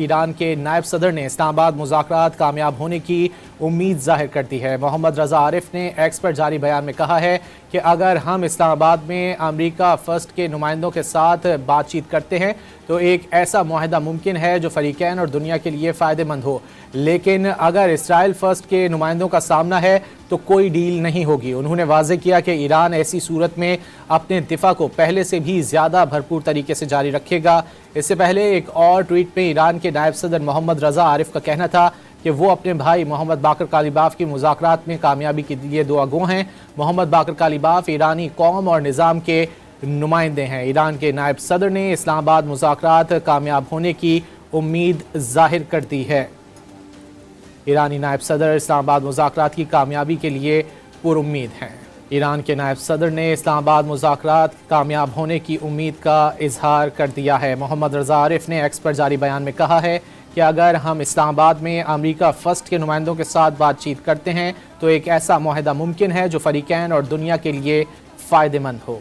ایران کے نائب صدر نے اسلام آباد مذاکرات کامیاب ہونے کی امید ظاہر کر دی ہے۔ محمد رضا عارف نے ایکس پر جاری بیان میں کہا ہے کہ اگر ہم اسلام آباد میں امریکہ فرسٹ کے نمائندوں کے ساتھ بات چیت کرتے ہیں تو ایک ایسا معاہدہ ممکن ہے جو فریقین اور دنیا کے لیے فائدہ مند ہو، لیکن اگر اسرائیل فرسٹ کے نمائندوں کا سامنا ہے تو کوئی ڈیل نہیں ہوگی۔ انہوں نے واضح کیا کہ ایران ایسی صورت میں اپنے دفاع کو پہلے سے بھی زیادہ بھرپور طریقے سے جاری رکھے گا۔ اس سے پہلے ایک اور ٹویٹ میں ایران کے نائب صدر محمد رضا عارف کا کہنا تھا کہ وہ اپنے بھائی محمد باقر کالیباف کی مذاکرات میں کامیابی کے لیے دعا گو ہیں۔ محمد باقر کالیباف ایرانی قوم اور نظام کے نمائندے ہیں۔ ایران کے نائب صدر نے اسلام آباد مذاکرات کامیاب ہونے کی امید ظاہر کر دی ہے۔ ایرانی نائب صدر اسلام آباد مذاکرات کی کامیابی کے لیے پر امید ہیں۔ ایران کے نائب صدر نے اسلام آباد مذاکرات کامیاب ہونے کی امید کا اظہار کر دیا ہے۔ محمد رضا عارف نے ایکس پر جاری بیان میں کہا ہے کہ اگر ہم اسلام آباد میں امریکہ فرسٹ کے نمائندوں کے ساتھ بات چیت کرتے ہیں تو ایک ایسا معاہدہ ممکن ہے جو فریقین اور دنیا کے لیے فائدہ مند ہو۔